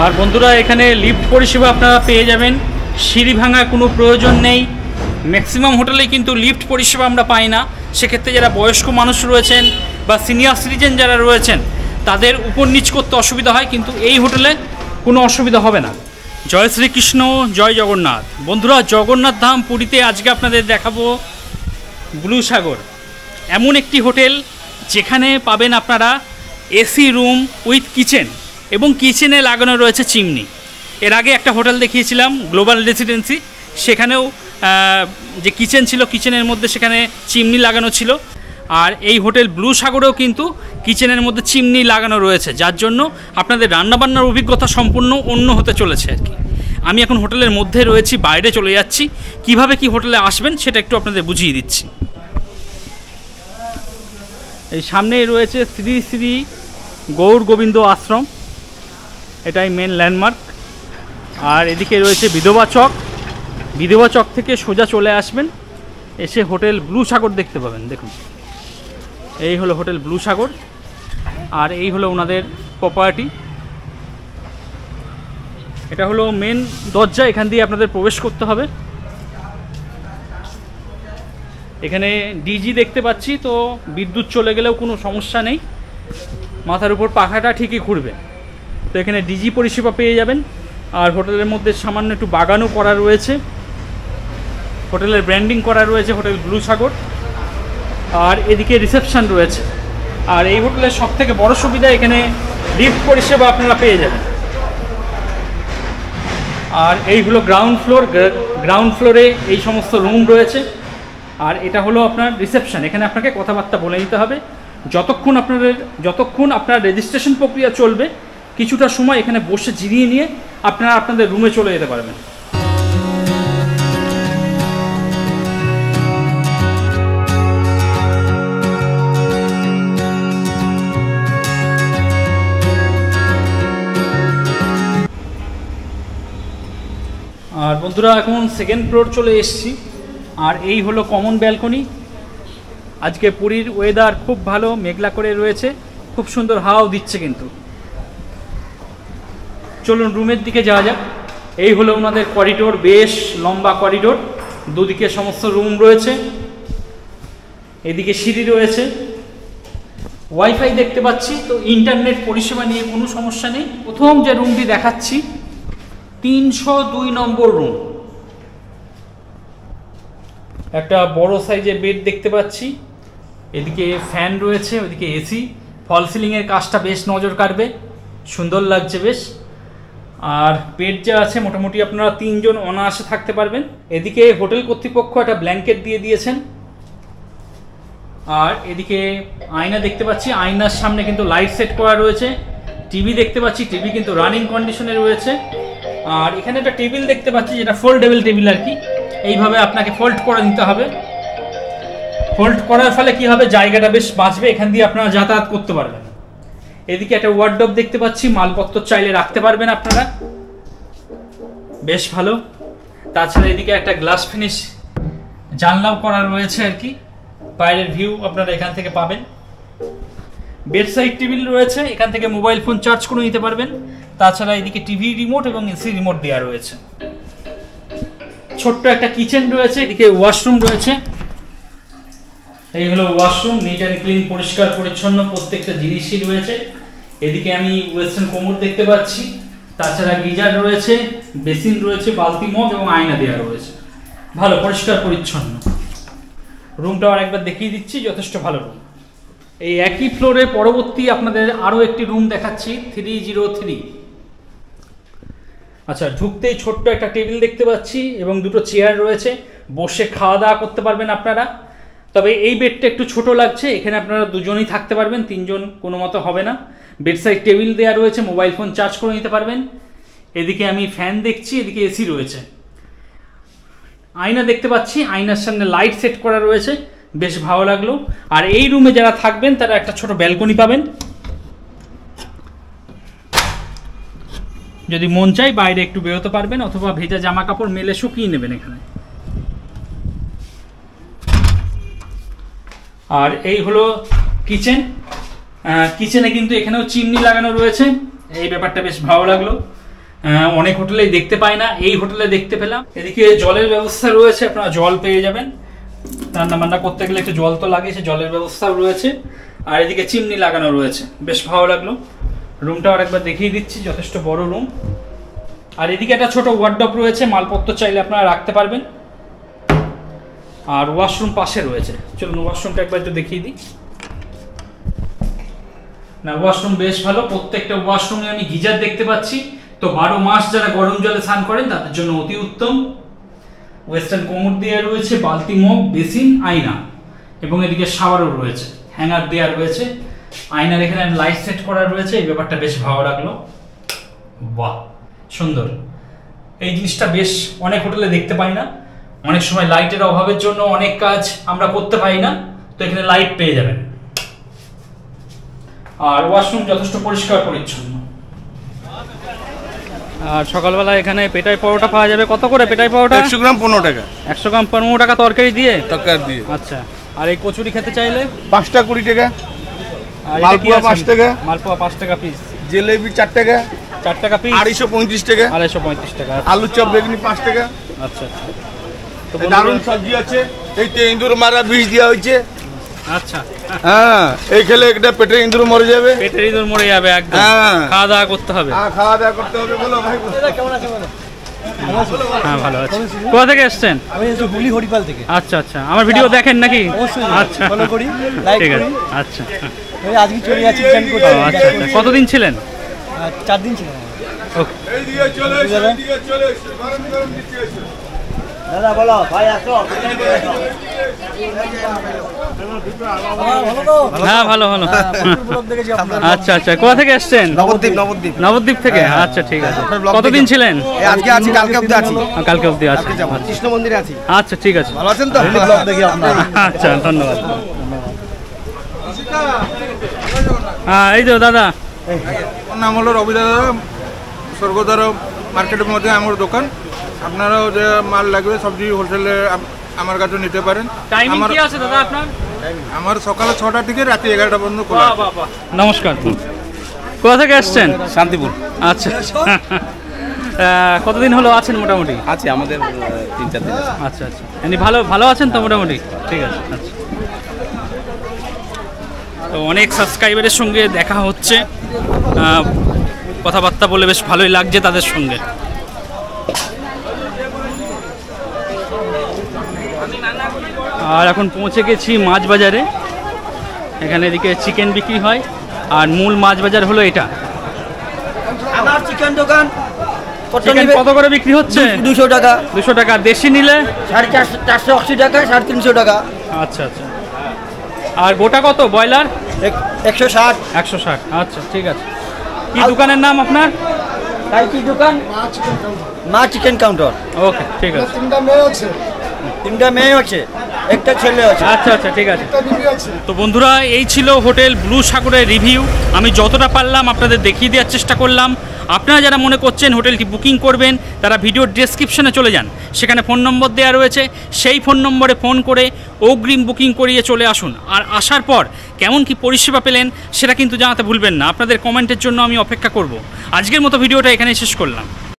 আর বন্ধুরা এখানে লিফট পরিষেবা আপনারা পেয়ে যাবেন, সিঁড়ি ভাঙা কোনো প্রয়োজন নেই। ম্যাক্সিমাম হোটেলে কিন্তু লিফট পরিষেবা আমরা পাই না, সেক্ষেত্রে যারা বয়স্ক মানুষ রয়েছেন বা সিনিয়র সিটিজেন যারা রয়েছেন তাদের উপর নিচ করতে অসুবিধা হয়, কিন্তু এই হোটেলে কোনো অসুবিধা হবে না। জয় শ্রীকৃষ্ণ, জয় জগন্নাথ। বন্ধুরা জগন্নাথ ধাম পুরীতে আজকে আপনাদের দেখাবো ব্লু সাগর, এমন একটি হোটেল যেখানে পাবেন আপনারা এসি রুম উইথ কিচেন এবং কিচেনে লাগানো রয়েছে চিমনি। এর আগে একটা হোটেল দেখিয়েছিলাম গ্লোবাল রেসিডেন্সি, সেখানেও যে কিচেন ছিল কিচেনের মধ্যে সেখানে চিমনি লাগানো ছিল। আর এই হোটেল ব্লু সাগরেও কিন্তু কিচেনের মধ্যে চিমনি লাগানো রয়েছে, যার জন্য আপনাদের রান্নাবান্নার অভিজ্ঞতা সম্পূর্ণ অন্য হতে চলেছে আর কি। আমি এখন হোটেলের মধ্যে রয়েছি, বাইরে চলে যাচ্ছি, কিভাবে কি হোটেলে আসবেন সেটা একটু আপনাদের বুঝিয়ে দিচ্ছি। এই সামনেই রয়েছে শ্রী শ্রী গৌর গোবিন্দ আশ্রম, এটাই মেন ল্যান্ডমার্ক। আর এদিকে রয়েছে বিধবা চক, বিধবা চক থেকে সোজা চলে আসবেন, এসে হোটেল ব্লু সাগর দেখতে পাবেন। দেখুন এই হলো হোটেল ব্লু সাগর, আর এই হলো ওনাদের প্রপার্টি। এটা হলো মেন দরজা, এখান দিয়ে আপনাদের প্রবেশ করতে হবে। এখানে ডিজি দেখতে পাচ্ছি, তো বিদ্যুৎ চলে গেলেও কোনো সমস্যা নেই, মাথার উপর পাখাটা ঠিকই ঘুরবে। তো এখানে ডিজি পরিষেবা পেয়ে যাবেন। আর হোটেলের মধ্যে সামান্য একটু বাগানও করা রয়েছে, হোটেলের ব্র্যান্ডিং করা রয়েছে হোটেল ব্লু সাগর। আর এদিকে রিসেপশন রয়েছে। আর এই হোটেলের সবথেকে বড় সুবিধা এখানে লিফট পরিষেবা আপনারা পেয়ে যাবেন। আর এই হলো গ্রাউন্ড ফ্লোর, গ্রাউন্ড ফ্লোরে এই সমস্ত রুম রয়েছে। আর এটা হলো আপনার রিসেপশন, এখানে আপনাকে কথাবার্তা বলে নিতে হবে। যতক্ষণ আপনার রেজিস্ট্রেশন প্রক্রিয়া চলবে, কিছুটা সময় এখানে বসে জিরিয়ে নিয়ে আপনারা আপনাদের রুমে চলে যেতে পারবেন। আর বন্ধুরা এখন সেকেন্ড ফ্লোর চলে এসেছি। আর এই হলো কমন ব্যালকনি। আজকে পুরীর ওয়েদার খুব ভালো, মেঘলা করে রয়েছে, খুব সুন্দর হাওয়াও দিচ্ছে কিন্তু। চলুন রুমের দিকে যাওয়া যাক। এই হলো ওনাদের করিডোর, বেশ লম্বা করিডোর, দুদিকে সমস্ত রুম রয়েছে, এদিকে সিঁড়ি রয়েছে, ওয়াইফাই দেখতে পাচ্ছি, তো ইন্টারনেট পরিষেবা নিয়ে কোনো সমস্যা নেই। প্রথম যে রুমটি দেখাচ্ছি 302 নম্বর রুম। একটা বড় সাইজের বেড দেখতে পাচ্ছি, এদিকে ফ্যান রয়েছে, ওইদিকে এসি, ফল সিলিংয়ের কাজটা বেশ নজর কাড়বে, সুন্দর লাগছে বেশ। আর বেড যা আছে মোটামুটি আপনারা 3 জন অনায়াসে থাকতে পারবেন। এদিকে হোটেল কর্তৃপক্ষ একটা ব্ল্যাঙ্কেট দিয়ে দিয়েছেন। আর এদিকে আয়না দেখতে পাচ্ছি, আয়নার সামনে কিন্তু লাইট সেট করা রয়েছে। টিভি দেখতে পাচ্ছি, টিভি কিন্তু রানিং কন্ডিশনে রয়েছে। আর এখানে একটা টেবিল দেখতে পাচ্ছি, যেটা ফোল্ডেবল টেবিল আর কি, এইভাবে আপনাকে ফোল্ড করে নিতে হবে। ফোল্ড করার ফলে কি হবে, জায়গাটা বেশ বাঁচবে, এখান দিয়ে আপনারা যাতায়াত করতে পারবেন। এদিকে একটা ওয়ার্ডরোব দেখতে পাচ্ছি, মালপত্র চাইলে রাখতে পারবেন আপনারা, বেশ ভালো। তাছাড়া এদিকে একটা গ্লাস ফিনিশ জানলাও করা রয়েছে আর কি, বাইরের ভিউ আপনারা এখান থেকে পাবেন। বেড সাইড টেবিল রয়েছে, এখান থেকে মোবাইল ফোন চার্জ করে নিতে পারবেন। তাছাড়া এদিকে টিভি রিমোট এবং এসি রিমোট দেওয়া রয়েছে। ছোট্ট একটা কিচেন রয়েছে, এদিকে ওয়াশরুম রয়েছে। এই হলো ওয়াশরুম, নিট অ্যান্ড ক্লিন, পরিষ্কার পরিচ্ছন্ন প্রত্যেকটা জিনিসই রয়েছে। এদিকে আমি ওয়েস্টার্ন কোমোড দেখতে পাচ্ছি, তাছাড়া গিজার রয়েছে, বেসিন রয়েছে, বালতি মগ এবং আয়না দেওয়া রয়েছে, ভালো পরিষ্কার পরিচ্ছন্ন। রুমটাও আরেকবার দেখিয়ে দিচ্ছি, যথেষ্ট ভালো রুম। এই একই ফ্লোরে পরবর্তী আপনাদের আরও একটি রুম দেখাচ্ছি, 303। আচ্ছা, ঢুকতেই ছোট্ট একটা টেবিল দেখতে পাচ্ছি এবং দুটো চেয়ার রয়েছে, বসে খাওয়া দাওয়া করতে পারবেন আপনারা। তবে এই বেডটা একটু ছোট লাগছে, এখানে আপনারা দুজনই থাকতে পারবেন, 3 জন কোনো মতো হবে না। বেড সাইড টেবিল দেওয়া রয়েছে, মোবাইল ফোন চার্জ করে নিতে পারবেন। এদিকে আমি ফ্যান দেখছি, এদিকে এসি রয়েছে। আয়না দেখতে পাচ্ছি, আয়নার সামনে লাইট সেট করা রয়েছে, বেশ ভালো লাগলো। আর এই রুমে যারা থাকবেন তারা একটা ছোট ব্যালকনি পাবেন, যদি মন চাই বাইরে একটু বেরোতে পারবেন, অথবা ভেজা জামা কাপড় মেলে শুকিয়ে নেবেন এখানে। আর এই হলো কিচেন, কিচেনে কিন্তু এখানেও চিমনি লাগানো রয়েছে, এই ব্যাপারটা বেশ ভালো লাগলো। অনেক হোটেলেই দেখতে পাই না, এই হোটেলে দেখতে পেলাম। এদিকে জলের ব্যবস্থা রয়েছে, আপনারা জল পেয়ে যাবেন। রান্না বান্না করতে গেলে একটু জল তো লাগে, সে জলের ব্যবস্থাও রয়েছে। আর এদিকে চিমনি লাগানো রয়েছে, বেশ ভালো লাগলো। রুমটা আরেকবার দেখিয়ে দিচ্ছি, যথেষ্ট বড় রুম। আর এদিকে একটা ছোট ওয়ার্ডরোব রয়েছে, মালপত্র চাইলে আপনারা রাখতে পারবেন। আর ওয়াশরুম পাশে রয়েছে, চলুন ওয়াশরুমটা একবার একটু দেখিয়ে দিই। না, ওয়াশরুম বেশ ভালো, প্রত্যেকটা ওয়াশরুমে আমি গিজার দেখতে পাচ্ছি। তো 12 মাস যারা গরম জলে স্নান করেন তাদের জন্য অতি উত্তম। ওয়েস্টার্ন কোমর দেওয়া রয়েছে, বালতি, মগ, বেসিন, আয়না, এবং এদিকে শাওয়ারও রয়েছে, হ্যাঙ্গার দেওয়া রয়েছে। আয়নার এখানে লাইট সেট করা রয়েছে, এই ব্যাপারটা বেশ ভালো লাগলো। বাহ, সুন্দর। এই জিনিসটা বেশ অনেক হোটেলে দেখতে পাই না। অনেক সময় লাইটের অভাবের জন্য অনেক কাজ আমরা করতে পারি না, তো এখানে লাইট পেয়ে যাবেন। আর ওয়াশরুম যথেষ্ট পরিষ্কার পরিচ্ছন্ন। আর সকালবেলা এখানে পেটাই পরোটা পাওয়া যাবে। কত করে পেটাই পরোটা? 100 গ্রাম 15 টাকা। 100 গ্রাম 15 টাকা তরকারি দিয়ে? তরকারি দিয়ে। আচ্ছা। আর এই কচুরি খেতে চাইলে 5 টাকা 20 টাকা। আর মালপোয়া 5 টাকা। মালপোয়া 5 টাকা পিস। জিলেবি 4 টাকা। 4 টাকা পিস। 235 টাকা। 235 টাকা। আলু চপ বেগুনি 5 টাকা। আচ্ছা আচ্ছা। তো দারুণ সবজি আছে। এই তো ইন্দুর মারা বীজ দেওয়া হয়েছে। আচ্ছা। হ্যাঁ, এই খেলে একটা পেটে ইন্দুর মরে যাবে। পেটের ইঁদুর মরে যাবে একদম। হ্যাঁ, খাওয়া দাওয়া করতে হবে। হ্যাঁ, খাওয়া দাওয়া করতে হবে। বলো ভাই, কেমন আছে বলো? হ্যাঁ, ভালো আছে। কোথা থেকে এসেছেন? আমি এসেছি হুগলি হরিপাল থেকে। আচ্ছা আচ্ছা। আমার ভিডিও দেখেন নাকি? অবশ্যই। আচ্ছা, ফলো করি, লাইক ঠিক করি। আছে। আচ্ছা আমি আজকে চলে যাচ্ছি প্ল্যান করতে। আচ্ছা আচ্ছা। কতদিন ছিলেন? 4 দিন ছিলাম। ওকে। এই দিকে চলে এসো, এই দিকে চলে এসো। গরম গরম দিচ্ছি এসো। দাদা বলো, ভাই আসো। হ্যাঁ, ভালো ভালো। আচ্ছা আচ্ছা। কোথা থেকে এসেছেন? নবদ্বীপ। নবদ্বীপ থেকে? আচ্ছা, ঠিক আছে। কতদিন ছিলেন? আজকে আছি, কালকে অবধি আছি। কালকে অবধি আছে। কৃষ্ণ মন্দিরে আছি। আচ্ছা, ঠিক আছে। ভালো আছেন তো? ব্লগ দেখি আপনার। আচ্ছা, ধন্যবাদ। হ্যাঁ, এই তো দাদা। আমার নাম হলো রবি দাদা, স্বর্গদ্বার মার্কেটের মধ্যে আমার দোকান। আপনারাও যে মাল লাগবে সবজি হোলসেলে আমার কাছে নিতে পারেন। টাইমিং কি আছে দাদা আপনার? আমার সকালে 6টা থেকে রাতে 11টা পর্যন্ত খোলা। নমস্কার। কোথা থেকে এসছেন? শান্তিপুর। আচ্ছা। কতদিন হলো আছেন মোটামুটি? আছে আমাদের 3-4 দিন। আচ্ছা আচ্ছা। এমনি ভালো আছেন তো মোটামুটি? ঠিক আছে। আচ্ছা। তো অনেক সাবস্ক্রাইবারের সঙ্গে দেখা হচ্ছে, কথাবার্তা বলে বেশ ভালোই লাগছে তাদের সঙ্গে। আর এখন পৌঁছে গেছি মাছ বাজারে। এখানে এদিকে চিকেন বিক্রি হয়, আর মূল মাছ বাজার হলো এটা। আমার চিকেন দোকান। চিকেন কত করে বিক্রি হচ্ছে? 200 টাকা। 200 টাকা। দেশি নিলে 480 টাকা, 350 টাকা। আচ্ছা আচ্ছা। আর গোটা কত ব্রয়লার? 160। 160। আচ্ছা, ঠিক আছে। কি দোকানের নাম আপনার? তাই কি দোকান? মা চিকেন কাউন্টার। ওকে, ঠিক আছে। 3টা মেয়ে আছে, একটা ছেলে আছে। আচ্ছা আচ্ছা, ঠিক আছে। তো বন্ধুরা, এই ছিল হোটেল ব্লু সাগরের রিভিউ। আমি যতটা পারলাম আপনাদের দেখিয়ে দেওয়ার চেষ্টা করলাম। আপনারা যারা মনে করছেন হোটেলটি বুকিং করবেন, তারা ভিডিওর ডেসক্রিপশনে চলে যান, সেখানে ফোন নম্বর দেওয়া রয়েছে। সেই ফোন নম্বরে ফোন করে অগ্রিম বুকিং করিয়ে চলে আসুন। আর আসার পর কেমন কি পরিষেবা পেলেন সেটা কিন্তু জানাতে ভুলবেন না। আপনাদের কমেন্টের জন্য আমি অপেক্ষা করব। আজকের মতো ভিডিওটা এখানে শেষ করলাম।